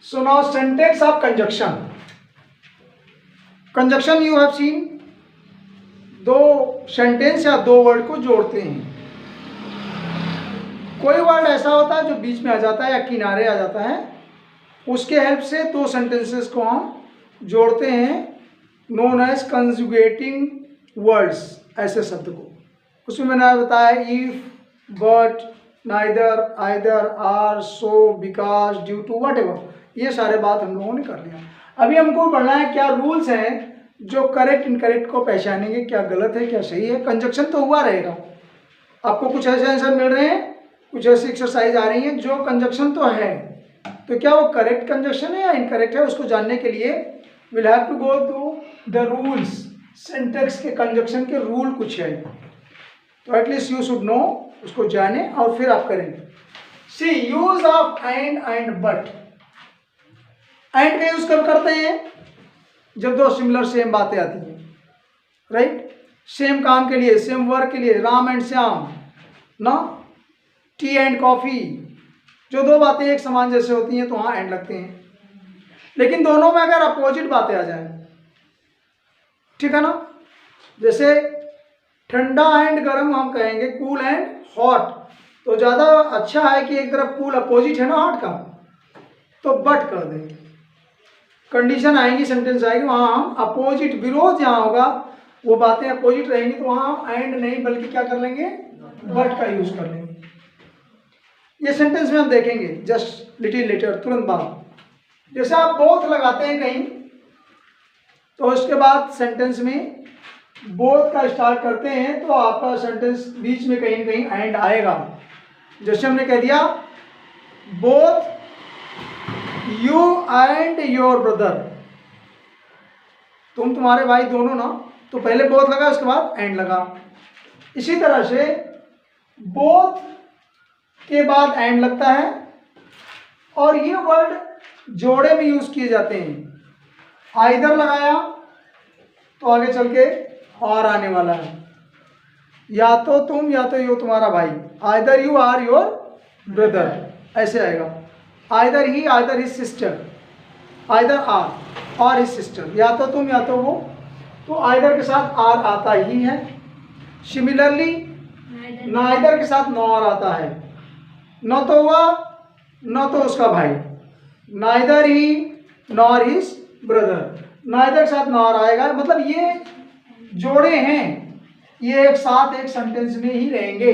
So now syntax of conjunction. Conjunction you have seen, दो sentence या दो word को जोड़ते हैं। कोई वर्ड ऐसा होता है जो बीच में आ जाता है या किनारे आ जाता है, उसके हेल्प से दो सेंटेंसेस को हम जोड़ते हैं, नोन एज कंजुगेटिंग वर्ड्स, ऐसे शब्द को। उसमें मैंने बताया if, but, neither, either, or, so, because, due to, whatever, ये सारे बात हम लोगों ने कर लिया। अभी हमको पढ़ना है क्या रूल्स हैं जो करेक्ट इनकरेक्ट को पहचानेंगे, क्या गलत है क्या सही है। कंजक्शन तो हुआ रहेगा, आपको कुछ ऐसे आंसर मिल रहे हैं, कुछ ऐसी एक्सरसाइज आ रही हैं जो कंजक्शन तो है, तो क्या वो करेक्ट कंजक्शन है या इनकरेक्ट है, उसको जानने के लिए will have to go to the rules. Syntax के कंजक्शन के रूल कुछ है, तो एटलीस्ट यू शुड नो, उसको जाने और फिर आप करेंगे। See use of and but. And का यूज कब करते हैं? जब दो सिमिलर सेम बातें आती हैं, राइट। सेम काम के लिए, सेम वर्क के लिए, राम एंड श्याम ना, टी एंड कॉफी, जो दो बातें एक समान जैसे होती हैं तो वहाँ एंड लगते हैं। लेकिन दोनों में अगर अपोजिट बातें आ जाएं, ठीक है ना, जैसे ठंडा एंड गर्म हम कहेंगे कूल एंड हॉट, तो ज़्यादा अच्छा है कि एक तरफ कूल अपोजिट है ना हॉट का, तो बट कर देंगे। कंडीशन आएगी, सेंटेंस आएगी, वहाँ हम अपोजिट, विरोध जहाँ होगा वो बातें अपोजिट रहेंगी, तो वहाँ हम एंड नहीं बल्कि क्या कर लेंगे, बट का यूज कर लेंगे। ये सेंटेंस में हम देखेंगे जस्ट लिटिल लेटर, तुरंत बाद। जैसे आप बोथ लगाते हैं कहीं, तो उसके बाद सेंटेंस में बोथ का स्टार्ट करते हैं, तो आपका सेंटेंस बीच में कहीं ना कहीं एंड आएगा। जैसे हमने कह दिया both you and your brother, तुम तुम्हारे भाई दोनों ना, तो पहले बोथ लगा उसके बाद एंड लगा। इसी तरह से बोथ के बाद एंड लगता है, और ये वर्ड जोड़े में यूज किए जाते हैं। आइदर लगाया तो आगे चल के और आने वाला है, या तो तुम या तो यो तुम्हारा भाई, either you or your brother, ऐसे आएगा। Either he, either his sister, either or और हिज सिस्टर, या तो तुम या तो वो, तो आइदर के साथ आर आता ही है। सिमिलरली नाइदर के साथ नॉर आता है, न तो वह न तो उसका भाई, नाइदर ही नॉर हिज ब्रदर, नाइदर के साथ नॉर आएगा। मतलब ये जोड़े हैं, ये एक साथ एक सेंटेंस में ही रहेंगे।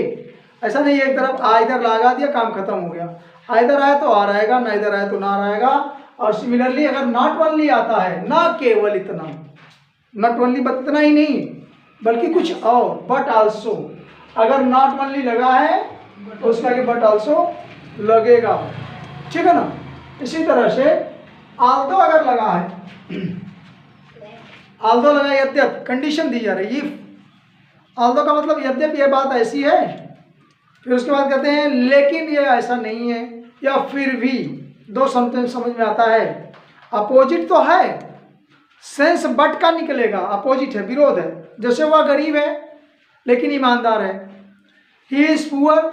ऐसा नहीं एक तरफ आइदर लगा दिया काम खत्म हो गया, आइदर आया तो आर आएगा, नाइदर आया तो नॉर आएगा। और सिमिलरली अगर नॉट ओनली आता है, ना केवल इतना, नॉट ओनली बट इतना ही नहीं बल्कि कुछ और, बट आल्सो, अगर नॉट ओनली लगा है तो उसका आगे बट आल्सो लगेगा, ठीक है ना। इसी तरह से आल्दो अगर लगा है, आल्दो लगा यद्यप, कंडीशन दी जा रही है इफ। आल्दो का मतलब यद्यप ये बात ऐसी है, फिर उसके बाद कहते हैं लेकिन ये ऐसा नहीं है, या फिर भी, दो सेंटेंस समझ में आता है। अपोजिट तो है, सेंस बट का निकलेगा, अपोजिट है, विरोध है। जैसे वह गरीब है लेकिन ईमानदार है, ही इज पुअर।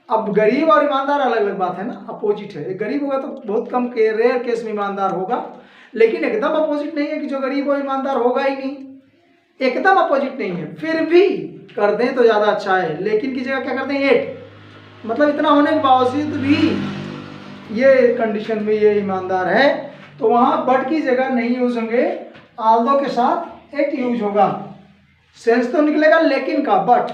अब गरीब और ईमानदार अलग अलग बात है ना, अपोजिट है। गरीब होगा तो बहुत कम के रेयर केस में ईमानदार होगा, लेकिन एकदम अपोजिट नहीं है कि जो गरीब हो ईमानदार होगा ही नहीं, एकदम अपोजिट नहीं है। फिर भी कर दें तो ज़्यादा अच्छा है, लेकिन की जगह क्या करते हैं एट, मतलब इतना होने के बावजूद भी ये कंडीशन में ये ईमानदार है, तो वहाँ बट की जगह नहीं यूज होंगे, आल्दो के साथ एट यूज होगा। सेंस तो निकलेगा लेकिन का, बट,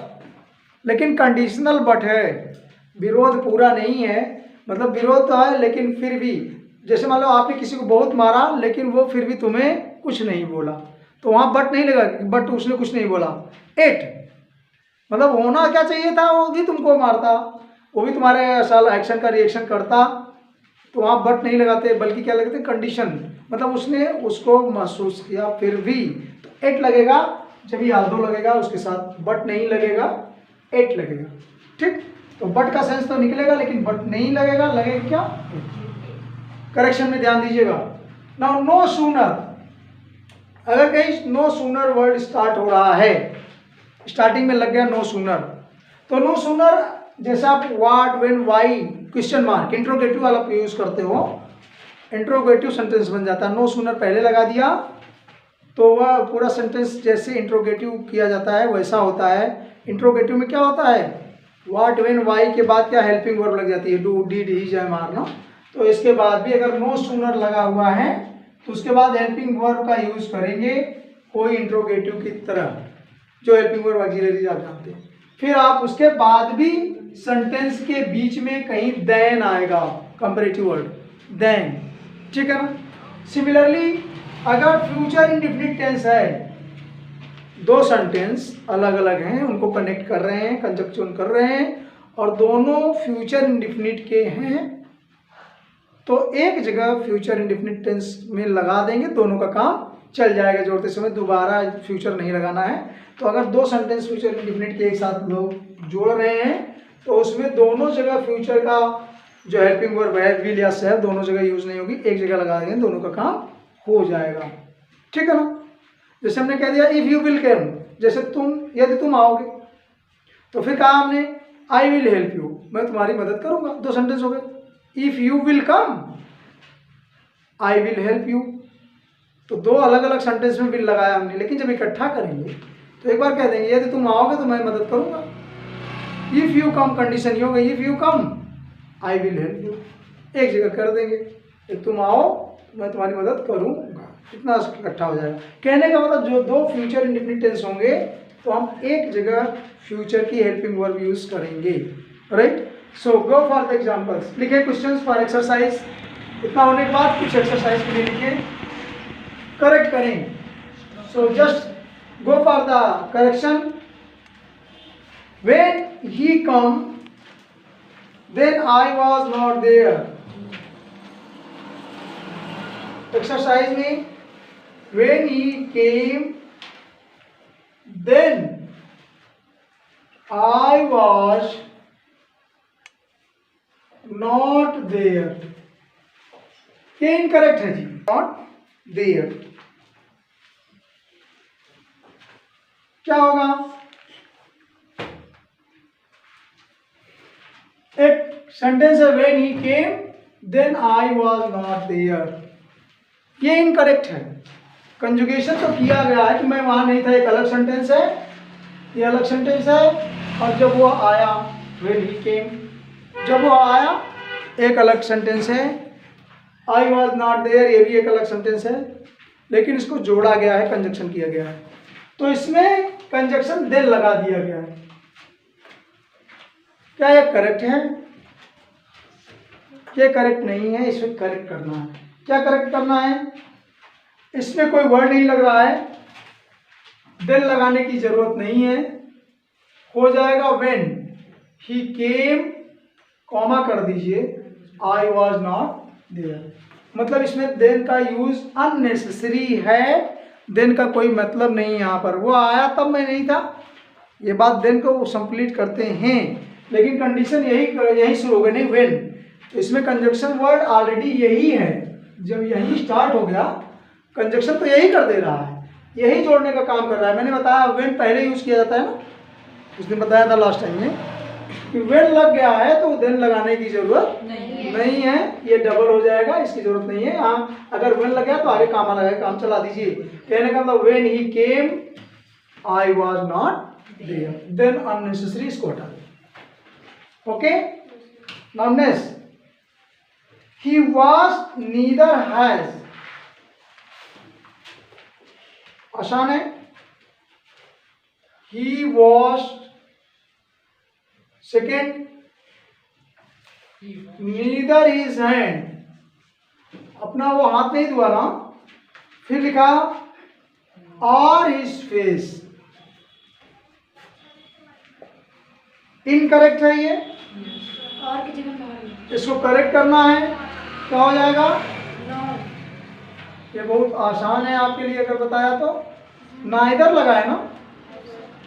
लेकिन कंडीशनल बट है, विरोध पूरा नहीं है। मतलब विरोध तो है लेकिन फिर भी, जैसे मान लो आपने किसी को बहुत मारा लेकिन वो फिर भी तुम्हें कुछ नहीं बोला, तो वहाँ बट नहीं लगा, बट उसने कुछ नहीं बोला, एट। मतलब होना क्या चाहिए था, वो भी तुमको मारता, वो भी तुम्हारे साल एक्शन का रिएक्शन करता, तो वहाँ बट नहीं लगाते बल्कि क्या लगाते, कंडीशन। मतलब उसने उसको महसूस किया फिर भी, तो एट लगेगा। जब ये आल्दो लगेगा उसके साथ बट नहीं लगेगा, एट लगेगा, ठीक। तो बट का सेंस तो निकलेगा लेकिन बट नहीं लगेगा, लगेगा क्या, करेक्शन में ध्यान दीजिएगा। नाउ नो सूनर, अगर कहीं नो सूनर वर्ड स्टार्ट हो रहा है, स्टार्टिंग में लग गया नो सूनर, तो नो सूनर जैसा आप what, when, why, question mark, interrogative वाला यूज करते हो, इंट्रोगेटिव सेंटेंस बन जाता है। नो सूनर पहले लगा दिया तो वह पूरा सेंटेंस जैसे इंट्रोगेटिव किया जाता है वैसा होता है। इंट्रोगेटिव में क्या होता है, व्हाट, व्हेन, व्हाई के बाद क्या हेल्पिंग वर्ब लग जाती है, do, did, he, am, are ना। तो इसके बाद भी अगर नो सूनर लगा हुआ है तो उसके बाद हेल्पिंग वर्ब का यूज करेंगे कोई इंट्रोगेटिव की तरह, जो हेल्पिंग वर्ब ऑक्सिलरी आप जानते हैं। फिर आप उसके बाद भी सेंटेंस के बीच में कहीं देन आएगा, कंपैरेटिव वर्ड देन, ठीक है ना। सिमिलरली अगर फ्यूचर इंडेफिनिट टेंस है, दो सेंटेंस अलग अलग हैं, उनको कनेक्ट कर रहे हैं, कंजक्शन कर रहे हैं और दोनों फ्यूचर इंडेफिनिट के हैं, तो एक जगह फ्यूचर इंडेफिनिट टेंस में लगा देंगे, दोनों का काम चल जाएगा। जोड़ते समय दोबारा फ्यूचर नहीं लगाना है। तो अगर दो सेंटेंस फ्यूचर इंडेफिनिट के एक साथ लोग जोड़ रहे हैं तो उसमें दोनों जगह फ्यूचर का जो हेल्पिंग वर्ब है, विल या शैल, दोनों जगह यूज नहीं होगी, एक जगह लगा देंगे, दोनों का काम हो जाएगा, ठीक है ना। जैसे हमने कह दिया इफ यू विल कम, जैसे तुम, यदि तुम आओगे, तो फिर कहा हमने आई विल हेल्प यू, मैं तुम्हारी मदद करूंगा, दो सेंटेंस हो गए। If you will come, I will help you, तो दो अलग अलग सेंटेंस में विल लगाया हमने, लेकिन जब इकट्ठा करेंगे तो एक बार कह देंगे यदि तुम आओगे तो मैं मदद करूंगा। इफ यू कम कंडीशन ये हो गई, if you come I will help you, एक जगह कर देंगे, यदि तुम आओ मैं तुम्हारी मदद करूंगा, इतना इकट्ठा हो जाएगा। कहने का मतलब जो दो फ्यूचर इंडेफिनिट टेंस होंगे तो हम एक जगह फ्यूचर की हेल्पिंग वर्ब यूज करेंगे, right. So go for the examples, लिखे क्वेश्चंस फॉर एक्सरसाइज। इतना होने के बाद कुछ एक्सरसाइज के लिए लिखे, करेक्ट करें। So just go for the correction. When he came then I was not there. Exercise में when he came then I was not there, ये इनकरेक्ट है जी, not there। क्या होगा, एक सेंटेंस है when he came then I was not there, ये incorrect है। Conjugation तो किया गया है कि मैं वहां नहीं था, एक अलग सेंटेंस है, ये अलग सेंटेंस है, और जब वो आया when he came, जब वो आया एक अलग सेंटेंस है, I was not there ये भी एक अलग सेंटेंस है, लेकिन इसको जोड़ा गया है, कंजक्शन किया गया है, तो इसमें कंजक्शन देन लगा दिया गया है। क्या ये करेक्ट है? ये करेक्ट नहीं है, इसमें करेक्ट करना है। क्या करेक्ट करना है? इसमें कोई वर्ड नहीं लग रहा है, देन लगाने की जरूरत नहीं है, हो जाएगा व्हेन ही केम, कॉमा कर दीजिए, आई वॉज नॉट देयर। मतलब इसमें देन का यूज अननेसेसरी है, देन का कोई मतलब नहीं यहाँ पर। वो आया तब मैं नहीं था, ये बात देन को कंप्लीट करते हैं, लेकिन कंडीशन यही शुरू हो गई, नहीं व्हेन, तो इसमें कंजक्शन वर्ड ऑलरेडी यही है। जब यही स्टार्ट हो गया कंजक्शन तो यही कर दे रहा है, यही जोड़ने का काम कर रहा है। मैंने बताया व्हेन पहले यूज किया जाता है ना, उसने बताया था लास्ट टाइम में कि व्हेन लग गया है तो देन लगाने की जरूरत नहीं है, ये डबल हो जाएगा, इसकी जरूरत नहीं है। हाँ, अगर व्हेन लग गया तो आगे काम लगाए, काम चला दीजिए। कहने का मतलब when he came I was not there, then unnecessary इसको हटा दे। Okay, now next, he was neither has, आसान है। he was, second neither his hand, अपना वो हाथ नहीं धुआ ना, फिर लिखा or his face, इनकरेक्ट है ये, और की जगह इसको करेक्ट करना है, क्या हो जाएगा? ये बहुत आसान है आपके लिए, अगर बताया तो। नाइदर लगाए ना,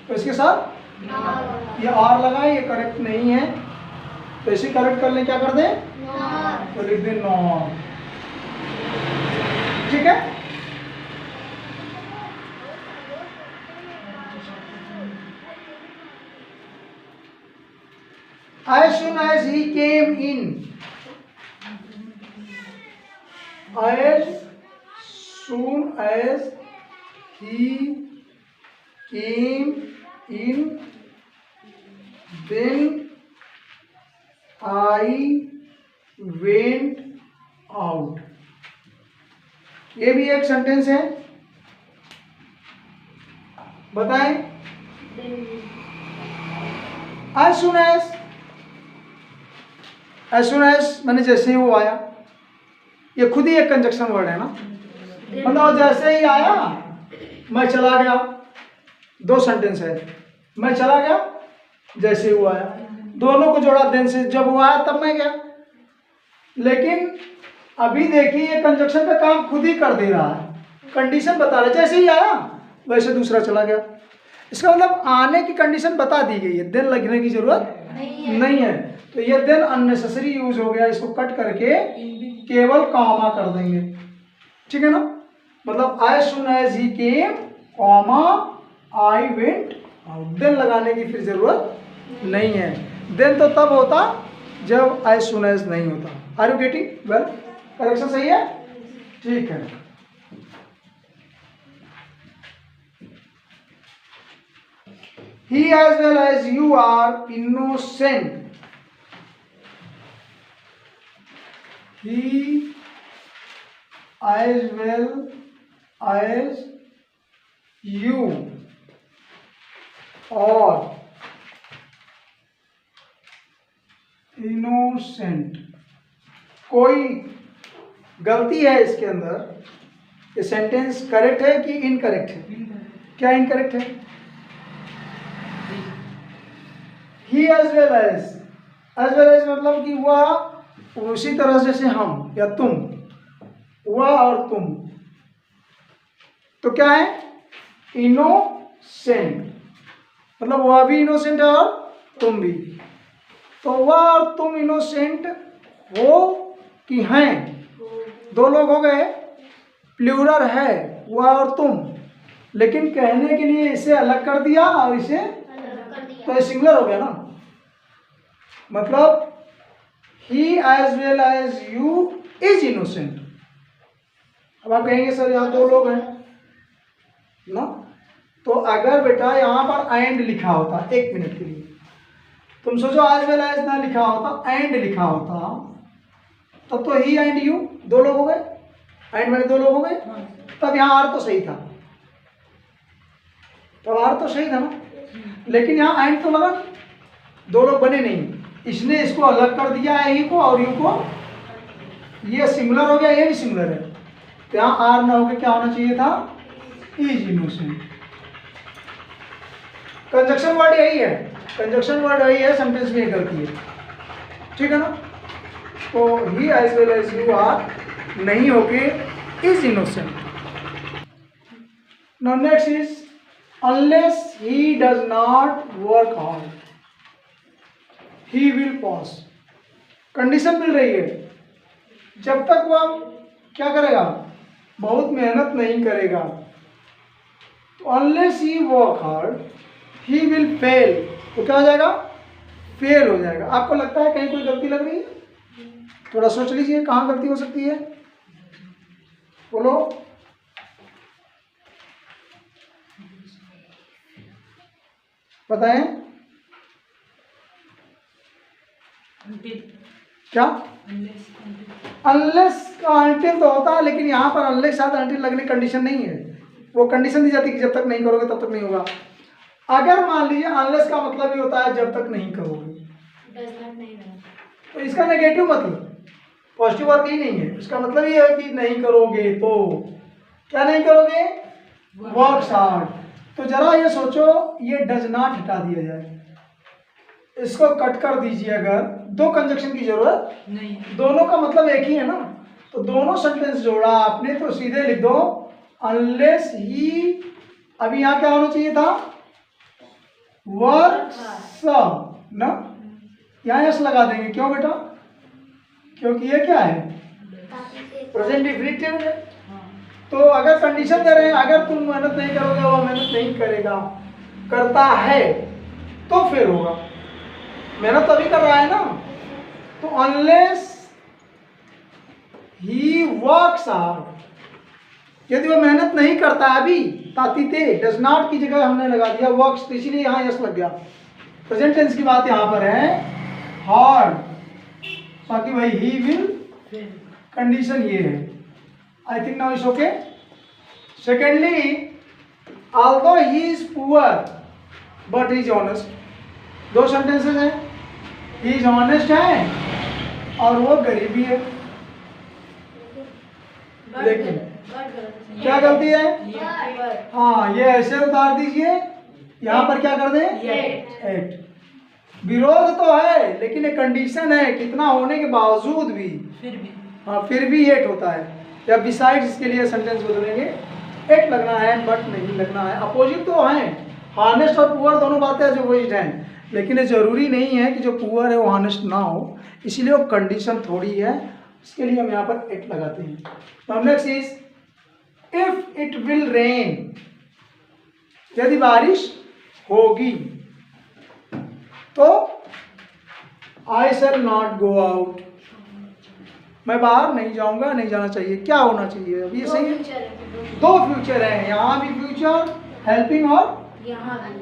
तो इसके साथ ये आर लगाए, ये करेक्ट नहीं है, तो इसे करेक्ट करने क्या कर दें, तो लिख दें नॉट, ठीक है। As soon as he came in, as soon as he came in, then I went out. ये भी एक सेंटेंस है, बताएं। as soon as मैंने जैसे ही वो आया, ये खुद ही एक कंजक्शन वर्ड है ना, मतलब जैसे ही आया मैं चला गया, दो सेंटेंस है, मैं चला गया जैसे ही वो आया, दोनों को जोड़ा देन से, जब वो आया तब मैं गया। लेकिन अभी देखिए ये कंजक्शन का काम खुद ही कर दे रहा है, कंडीशन बता रहा है, जैसे ही आया वैसे दूसरा चला गया। इसका मतलब आने की कंडीशन बता दी गई है, देन लगने की जरूरत नहीं है। तो ये देन अननेसेसरी यूज हो गया, इसको कट करके केवल कॉमा कर देंगे, ठीक है ना। मतलब as soon as he came, comma I went out, then लगाने की फिर जरूरत नहीं है। देन तो तब होता जब as soon as नहीं होता। Are you getting well? Correction सही है, ठीक है। He as well as you are innocent. He as well as you are innocent. कोई गलती है इसके अंदर, ये सेंटेंस करेक्ट है कि इनकरेक्ट है? क्या इनकरेक्ट है? ही एज वेल एज मतलब कि वह उसी तरह जैसे हम या तुम, वह और तुम, तो क्या है? इनोसेंट, मतलब वह भी इनोसेंट है और तुम भी। तो वह और तुम इनोसेंट हो कि हैं? दो लोग हो गए, प्लूरल है वह और तुम, लेकिन कहने के लिए इसे अलग कर दिया और इसे, तो ये सिंगुलर हो गया ना। मतलब he as well as you is innocent। अब आप कहेंगे सर यहाँ दो लोग हैं ना, तो अगर बेटा यहाँ पर एंड लिखा होता, एक मिनट के लिए तुम सोचो, as well as ना लिखा होता, एंड लिखा होता, तब तो ही एंड यू दो लोग हो गए, एंड मैंने दो लोग हो गए, तब यहाँ आर तो सही था, तब आर तो सही था ना। लेकिन यहाँ एंड तो लगा, दो लोग बने नहीं, इसने इसको अलग कर दिया है, ही को और यू को, ये सिंगुलर हो गया, ये भी सिंगुलर है, तो यहाँ आर ना होकर क्या होना चाहिए था? Is innocent. कंजक्शन वर्ड यही है, कंजक्शन वर्ड यही है, सेंटेंस में गलती है, ठीक है ना। तो he as well as you are नहीं होके is innocent. Now next is unless he does not work hard, he will pass। कंडीशन मिल रही है, जब तक वह क्या करेगा? बहुत मेहनत नहीं करेगा। तो unless he work hard, he will fail। तो क्या हो जाएगा? फेल हो जाएगा। आपको लगता है कहीं कोई गलती लग रही है? थोड़ा सोच लीजिए कहाँ गलती हो सकती है, बोलो। बताएं क्या? अनलेस का अनटिल तो होता है, लेकिन यहाँ पर अनलेस साथ अनटिल लगने कंडीशन नहीं है, वो कंडीशन दी जाती है कि जब तक नहीं करोगे तब तक नहीं होगा। अगर मान लीजिए अनलेस का मतलब ही होता है जब तक नहीं करोगे, तो इसका नेगेटिव मतलब पॉजिटिव वर्क ही नहीं है, इसका मतलब ये है कि नहीं करोगे तो क्या नहीं करोगे? Work hard. तो जरा ये सोचो, ये डज नॉट हटा दिया जाए, इसको कट कर दीजिए, अगर दो कंजक्शन की जरूरत नहीं, दोनों का मतलब एक ही है ना, तो दोनों सेंटेंस जोड़ा आपने, तो सीधे लिख दो अनलेस ही, अभी यहाँ क्या होना चाहिए था? वर्क्स ना, यहाँ यस लगा देंगे। क्यों बेटा? क्योंकि ये क्या है? प्रेजेंट इंफिनिटिव है। तो अगर कंडीशन दे रहे हैं, अगर तुम मेहनत नहीं करोगे वो मेहनत नहीं करेगा, करता है तो फिर होगा, मेहनत तभी कर रहा है ना। तो अनलेस ही वर्क्स हार्ड। यदि वो मेहनत नहीं करता अभी, तातीते डज नॉट की जगह हमने लगा दिया वर्क्स, तो इसीलिए यहाँ यस लग गया। प्रेजेंट टेंस की बात यहाँ पर है हार्ड, बाकी भाई ही विल, कंडीशन ये है। I think now it's okay. Secondly, although he is poor but he is honest. दो सेंटेंसेस हैं, ही इज ऑनेस्ट है और वो गरीब भी है। लेकिन क्या गलती है? हाँ, ये ऐसे उतार दीजिए, यहाँ पर क्या कर दें? एट। विरोध तो है लेकिन एक कंडीशन है, कितना होने के बावजूद भी हाँ फिर भी एट होता है। या बिसाइड्स, इसके लिए सेंटेंस बदलेंगे, एट लगना है बट नहीं लगना है। अपोजिट तो हैं, हॉनेस्ट और पुअर दोनों बातें अपोजिट हैं, लेकिन ये जरूरी नहीं है कि जो पुअर है वो हॉनेस्ट ना हो, इसीलिए वो कंडीशन थोड़ी है, इसके लिए हम यहाँ पर एट लगाते हैं। Next is if it will rain, यदि बारिश होगी तो आई शैल नॉट गो आउट, मैं बाहर नहीं जाऊंगा, नहीं जाना चाहिए। क्या होना चाहिए अभी? ये सही है, दो फ्यूचर है, यहाँ भी फ्यूचर हेल्पिंग और यहाँ भी।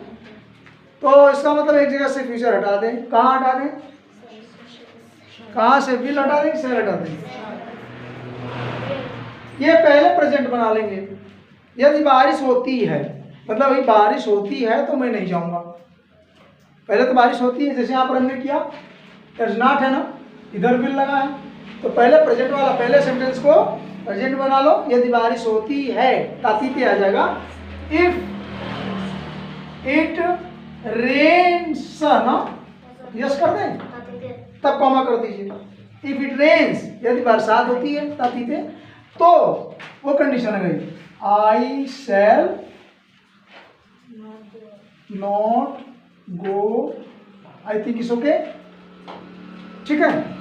तो इसका मतलब एक जगह से फ्यूचर हटा दें। कहाँ हटा दें? कहाँ से? विल हटा दें, से हटा दें। ये पहले प्रेजेंट बना लेंगे। यदि बारिश होती है, मतलब अभी बारिश होती है तो मैं नहीं जाऊंगा। पहले तो बारिश होती है, जैसे यहाँ पर हमने किया, इट्स नॉट है ना, इधर विल लगा है, तो पहले प्रेजेंट वाला पहले सेंटेंस को प्रेजेंट बना लो। यदि बारिश होती है, तातीते आ जाएगा। इफ इट रेन्स ना, यस कर दें, तब कॉमा कर दीजिए। इफ इट रेन्स, यदि बरसात होती है, तातीते, तो वो कंडीशन है गई, I shall not go. I think it's okay, ठीक है।